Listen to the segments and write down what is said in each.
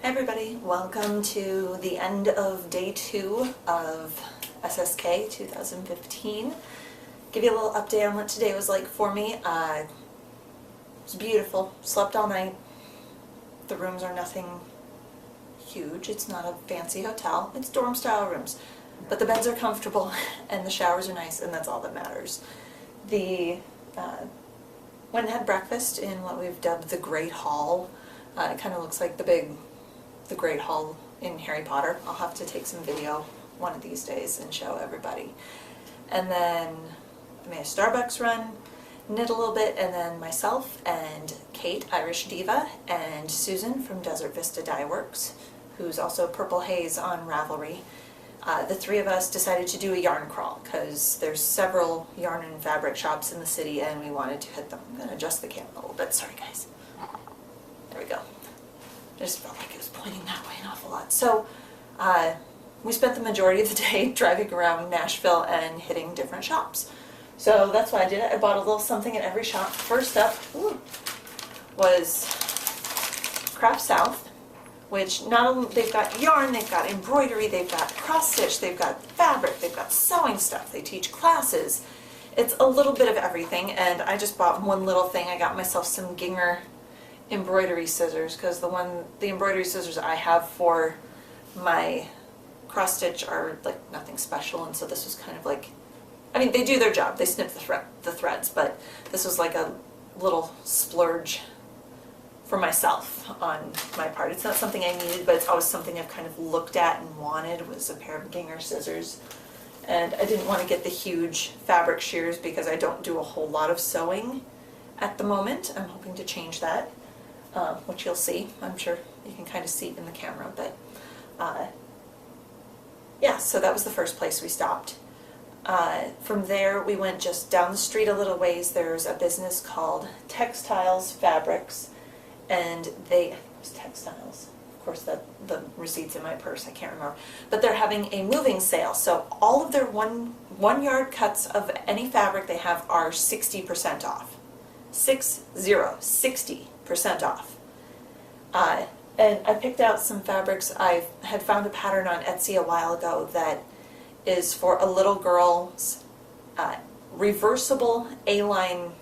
Hey everybody, welcome to the end of day 2 of SSK 2015. Give you a little update on what today was like for me. It was beautiful, slept all night. The rooms are nothing huge, it's not a fancy hotel, it's dorm style rooms. But the beds are comfortable and the showers are nice, and that's all that matters. Went and had breakfast in what we've dubbed the Great Hall. It kind of looks like the Great Hall in Harry Potter. I'll have to take some video one of these days and show everybody. And then I made a Starbucks run, knit a little bit, and then myself and Kate, Irish Diva, and Susan from Desert Vista Dye Works, who's also Purple Haze on Ravelry. The three of us decided to do a yarn crawl because there's several yarn and fabric shops in the city and we wanted to hit them. I'm going to adjust the camera a little bit. Sorry guys. There we go. I just felt like it was pointing that way an awful lot. So we spent the majority of the day driving around Nashville and hitting different shops. So that's why I did it. I bought a little something in every shop. First up was Craft South, which not only, they've got yarn, they've got embroidery, they've got cross stitch, they've got fabric, they've the sewing stuff, they teach classes. It's a little bit of everything, and I just bought one little thing. I got myself some Ginger embroidery scissors because the embroidery scissors I have for my cross stitch are like nothing special, and so this was kind of like, I mean, they do their job, they snip the threads, but this was like a little splurge for myself on my part. It's not something I needed, but it's always something I've kind of looked at and wanted, was a pair of Ginger scissors. And I didn't want to get the huge fabric shears because I don't do a whole lot of sewing at the moment. I'm hoping to change that, which you'll see. I'm sure you can kind of see it in the camera, but yeah, so that was the first place we stopped. From there we went just down the street a little ways. There's a business called Textiles Fabrics, and it was textiles. Of course, the receipt's in my purse, I can't remember. But they're having a moving sale, so all of their one yard cuts of any fabric they have are 60% off. 60% off. And I picked out some fabrics. I had found a pattern on Etsy a while ago that is for a little girl's reversible A-line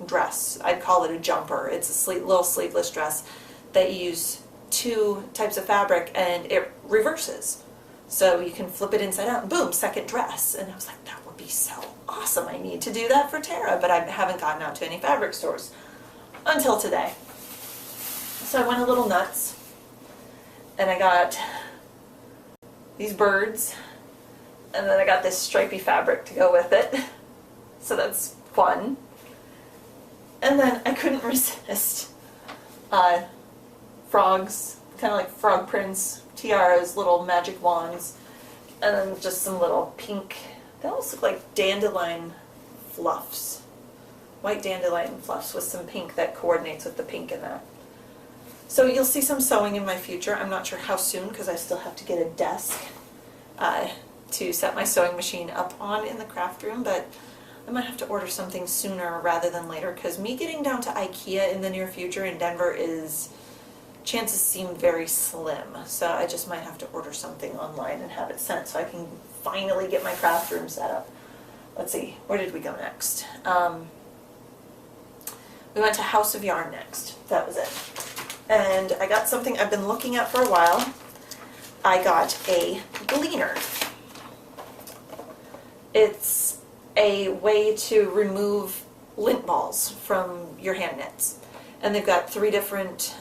dress. I'd call it a jumper. It's a little sleeveless dress that you use 2 types of fabric and it reverses. So you can flip it inside out and boom, second dress. And I was like, that would be so awesome. I need to do that for Tara, but I haven't gotten out to any fabric stores until today. So I went a little nuts and I got these birds, and then I got this stripy fabric to go with it. So that's fun. And then I couldn't resist frogs, kind of like frog prints, tiaras, little magic wands, and then just some little pink, they almost look like dandelion fluffs. White dandelion fluffs with some pink that coordinates with the pink in that. So you'll see some sewing in my future. I'm not sure how soon because I still have to get a desk to set my sewing machine up on in the craft room, but I might have to order something sooner rather than later because me getting down to IKEA in the near future in Denver chances seem very slim. So I just might have to order something online and have it sent so I can finally get my craft room set up. Let's see, where did we go next? We went to House of Yarn next. That was it. And I got something I've been looking at for a while. I got a gleaner. It's a way to remove lint balls from your hand knits. And they've got 3 different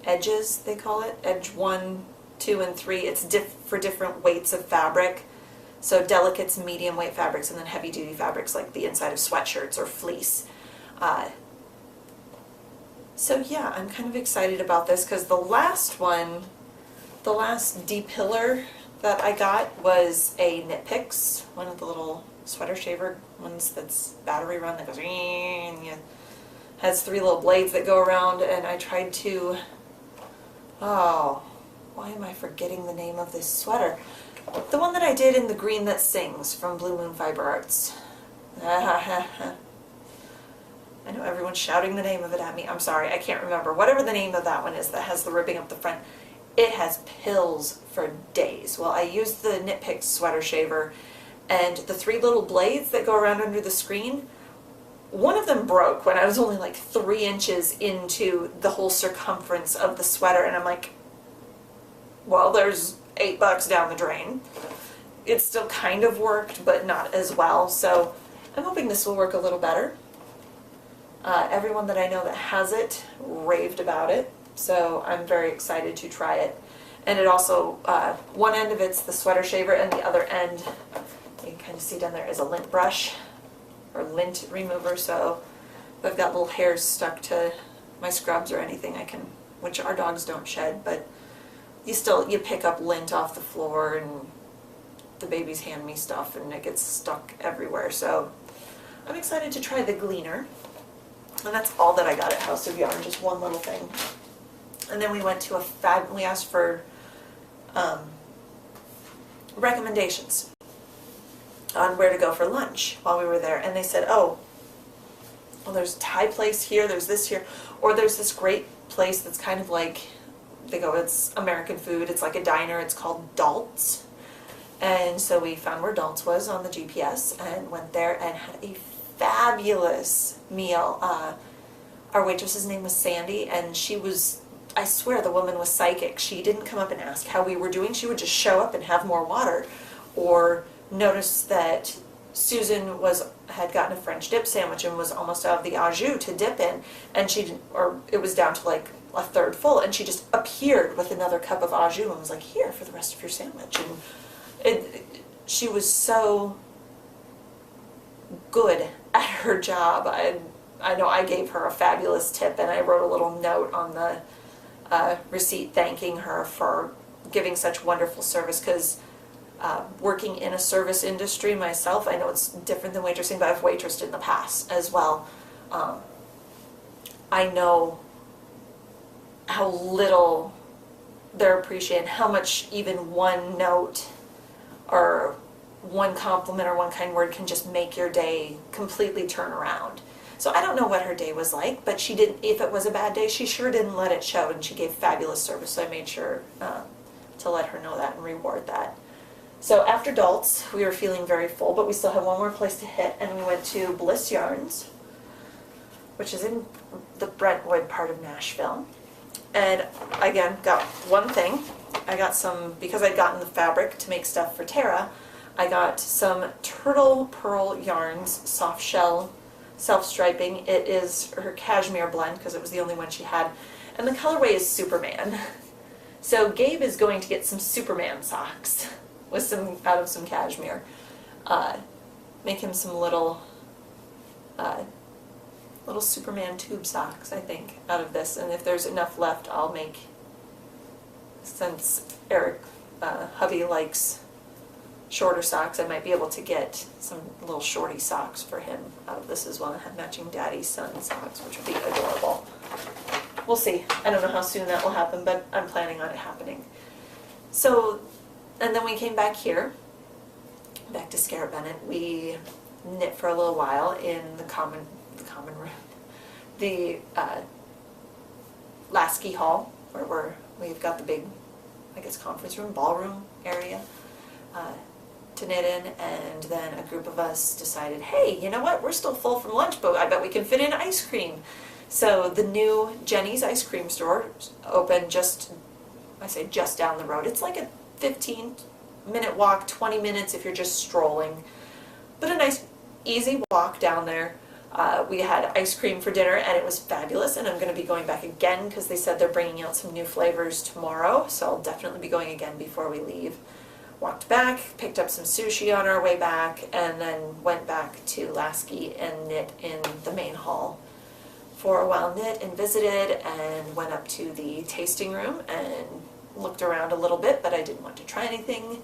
edges, they call it. Edge 1, 2, and 3. It's for different weights of fabric. So delicates, medium weight fabrics, and then heavy duty fabrics like the inside of sweatshirts or fleece. So yeah, I'm kind of excited about this because the last D-pillar that I got was a Knit Picks, one of the little sweater shaver ones that's battery run that goes and has 3 little blades that go around, and I tried to, oh, why am I forgetting the name of this sweater? The one that I did in the green that sings from Blue Moon Fiber Arts. I know everyone's shouting the name of it at me. I'm sorry, I can't remember. Whatever the name of that one is that has the ribbing up the front, it has pills for days. Well, I used the Knit Picks sweater shaver, and the 3 little blades that go around under the screen, one of them broke when I was only like 3 inches into the whole circumference of the sweater, and I'm like, well, there's $8 down the drain. It still kind of worked, but not as well, so I'm hoping this will work a little better. Everyone that I know that has it raved about it, so I'm very excited to try it. And it also, one end of it's the sweater shaver, and the other end, you can kind of see down there, is a lint brush, or lint remover, so if I've got little hairs stuck to my scrubs or anything, I can, which our dogs don't shed, but you pick up lint off the floor, and the babies hand me stuff, and it gets stuck everywhere, so I'm excited to try the Gleaner. And that's all that I got at House of Yarn, just one little thing. And then we went to we asked for recommendations on where to go for lunch while we were there. And they said, oh, well, there's a Thai place here, there's this here, or there's this great place that's kind of like, it's American food, it's like a diner, it's called Dalt's. And so we found where Dalt's was on the GPS and went there and had a fabulous meal. Our waitress's name was Sandy, and she was, I swear the woman was psychic. She didn't come up and ask how we were doing. She would just show up and have more water, or notice that Susan had gotten a French dip sandwich and was almost out of the au jus to dip in, and it was down to like a third full, and she just appeared with another cup of au jus and was like, here for the rest of your sandwich. And she was so good at her job. I know I gave her a fabulous tip, and I wrote a little note on the receipt thanking her for giving such wonderful service, because working in a service industry myself, I know it's different than waitressing, but I've waitressed in the past as well. I know how little they're appreciated, how much even one note or one compliment or one kind word can just make your day completely turn around. So I don't know what her day was like, but she didn't, if it was a bad day, she sure didn't let it show, and she gave fabulous service, so I made sure to let her know that and reward that. So after Dalt's, we were feeling very full, but we still had one more place to hit, and we went to Bliss Yarns, which is in the Brentwood part of Nashville. And again, got one thing. I got some, because I'd gotten the fabric to make stuff for Tara, I got some Turtle Pearl Yarns soft shell self-striping. It is her cashmere blend, because it was the only one she had, and the colorway is Superman. So Gabe is going to get some Superman socks with out of some cashmere. Make him some little Superman tube socks, I think, out of this, and if there's enough left, I'll make, since Eric, hubby, likes shorter socks, I might be able to get some little shorty socks for him out of this as well, and have matching daddy son socks, which would be adorable. We'll see. I don't know how soon that will happen, but I'm planning on it happening. So, and then we came back here, back to Scarrett Bennett. We knit for a little while in the common room, the Lasky Hall, where we've got the big, I guess, conference room, ballroom area to knit in. And then a group of us decided, hey, you know what, we're still full from lunch, but I bet we can fit in ice cream. So the new Jenny's ice cream store opened I say just down the road. It's like a 15-minute walk, 20 minutes if you're just strolling, but a nice easy walk down there. We had ice cream for dinner, and it was fabulous, and I'm going to be going back again because they said they're bringing out some new flavors tomorrow, so I'll definitely be going again before we leave. Walked back, picked up some sushi on our way back, and then went back to Lasky and knit in the main hall for a while. Knit and visited, and went up to the tasting room and looked around a little bit, but I didn't want to try anything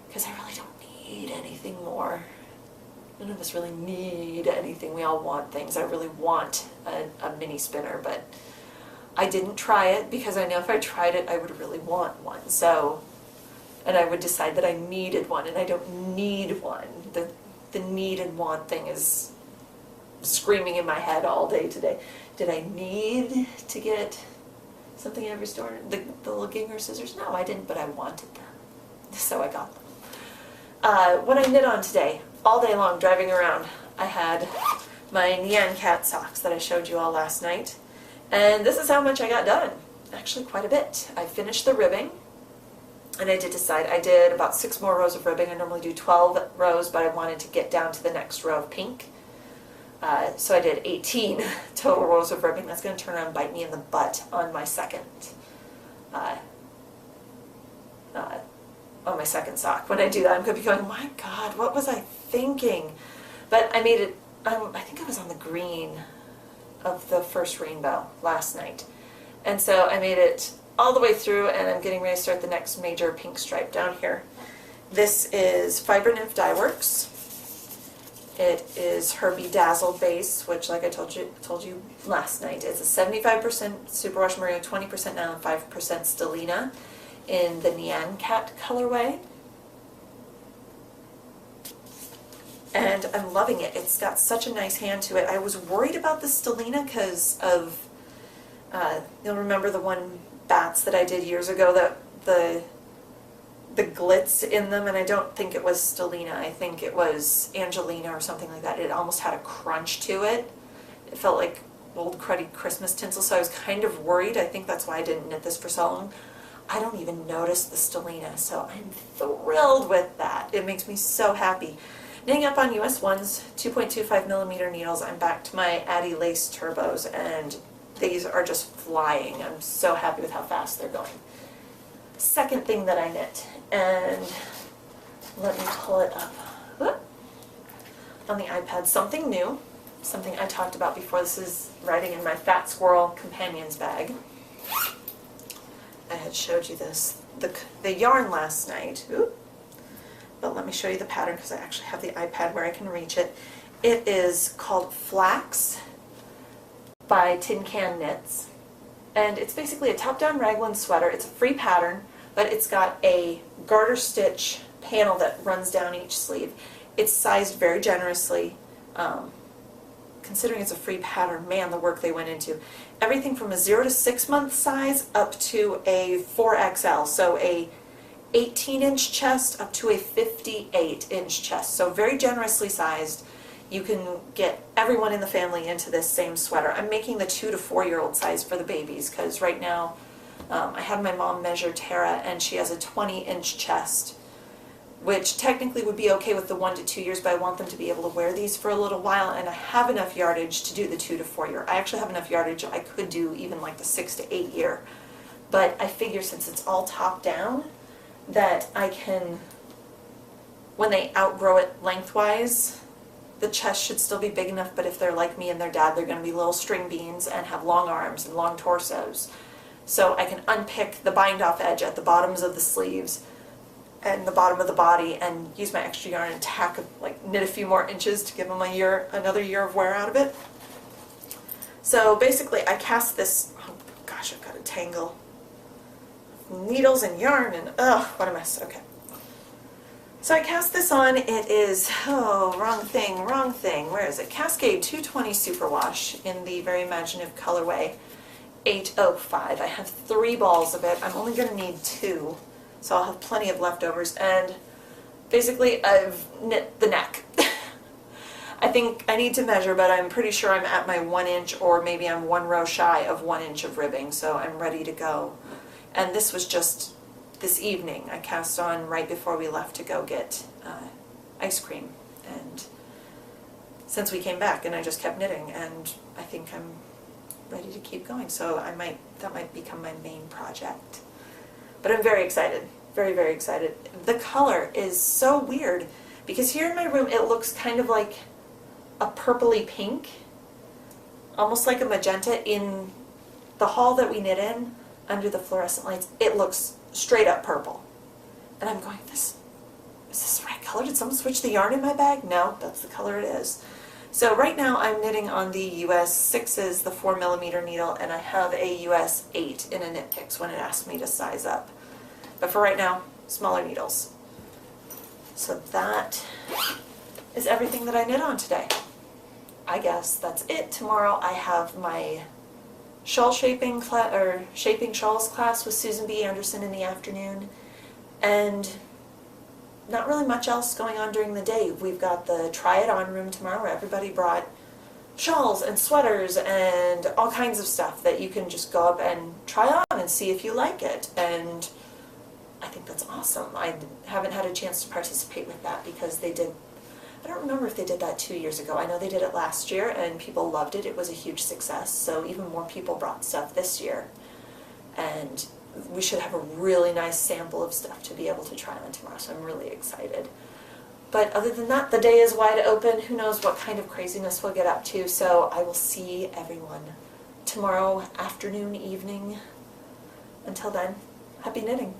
because I really don't need anything more. None of us really need anything. We all want things. I really want a mini spinner, but I didn't try it because I know if I tried it, I would really want one. So, and I would decide that I needed one, and I don't need one. The need and want thing is screaming in my head all day today. Did I need to get something at every store? The little Ginger scissors? No, I didn't, but I wanted them. So I got them. What I knit on today, all day long driving around, I had my Nyan Cat socks that I showed you all last night. And this is how much I got done. Actually quite a bit. I finished the ribbing, and I did decide, I did about 6 more rows of ribbing. I normally do 12 rows, but I wanted to get down to the next row of pink. So I did 18 total rows of ribbing. That's going to turn around and bite me in the butt on my second sock. When I do that, I'm going to be going, my God, what was I thinking? But I made it, I think I was on the green of the first rainbow last night. And so I made it all the way through, and I'm getting ready to start the next major pink stripe down here. This is Fiber Nymph Dye Works. It is her Bedazzled base, which, like I told you last night, it's a 75% superwash merino, 20% nylon, 5% stellina in the Nyan Cat colorway. And I'm loving it. It's got such a nice hand to it. I was worried about the stellina because of, you'll remember the one bats that I did years ago, that the glitz in them, and I don't think it was stellina. I think it was Angelina or something like that. It almost had a crunch to it. It felt like old cruddy Christmas tinsel, so I was kind of worried. I think that's why I didn't knit this for so long. I don't even notice the stellina, so I'm thrilled with that. It makes me so happy. Knitting up on US 1s, 2.25 millimeter needles. I'm back to my Addy Lace turbos, and these are just flying. I'm so happy with how fast they're going. Second thing that I knit, and let me pull it up. Whoop. On the iPad, something new, something I talked about before. This is writing in my Fat Squirrel Companions bag. I had showed you this, the yarn last night. Oop. But let me show you the pattern because I actually have the iPad where I can reach it. It is called Flax by Tin Can Knits. And it's basically a top-down raglan sweater. It's a free pattern, but it's got a garter stitch panel that runs down each sleeve. It's sized very generously. Considering it's a free pattern, man, the work they went into. Everything from a 0 to 6 month size up to a 4XL, so a 18-inch chest up to a 58-inch chest. So very generously sized. You can get everyone in the family into this same sweater. I'm making the 2 to 4-year-old size for the babies because right now I had my mom measure Tara, and she has a 20-inch chest, which technically would be okay with the 1 to 2 years, but I want them to be able to wear these for a little while, and I have enough yardage to do the 2 to 4 year. I actually have enough yardage I could do even like the 6 to 8 year. But I figure since it's all top down, that I can, when they outgrow it lengthwise, the chest should still be big enough, but if they're like me and their dad, they're going to be little string beans and have long arms and long torsos. So I can unpick the bind-off edge at the bottoms of the sleeves and the bottom of the body and use my extra yarn and tack, like knit a few more inches to give them another year of wear out of it. So basically I cast this, oh gosh, I've got a tangle. Needles and yarn and, oh, what a mess. Okay. So I cast this on. It is, oh, wrong thing. Where is it? Cascade 220 Superwash in the Very Imaginative colorway 805. I have 3 balls of it. I'm only going to need 2, so I'll have plenty of leftovers. And basically I've knit the neck. I think I need to measure, but I'm pretty sure I'm at my 1 inch, or maybe I'm 1 row shy of 1 inch of ribbing, so I'm ready to go. And this was just this evening. I cast on right before we left to go get ice cream. And since we came back, and I just kept knitting, and I think I'm ready to keep going. So that might become my main project. But I'm very excited, very, very excited. The color is so weird because here in my room it looks kind of like a purpley pink, almost like a magenta. In the hall that we knit in, under the fluorescent lights, it looks straight up purple. And I'm going, is this the right color? Did someone switch the yarn in my bag? No, that's the color it is. So right now I'm knitting on the US 6s, the 4 millimeter needle, and I have a US 8 in a Knit Picks when it asked me to size up. But for right now, smaller needles. So that is everything that I knit on today. I guess that's it. Tomorrow I have my shawl shaping shaping shawls class with Susan B. Anderson in the afternoon, and not really much else going on during the day. We've got the try it on room tomorrow where everybody brought shawls and sweaters and all kinds of stuff that you can just go up and try on and see if you like it. And I think that's awesome. I haven't had a chance to participate with that because they did, I don't remember if they did that 2 years ago. I know they did it last year and people loved it. It was a huge success. So even more people brought stuff this year. And we should have a really nice sample of stuff to be able to try on tomorrow. So I'm really excited. But other than that, the day is wide open. Who knows what kind of craziness we'll get up to. So I will see everyone tomorrow afternoon, evening. Until then, happy knitting.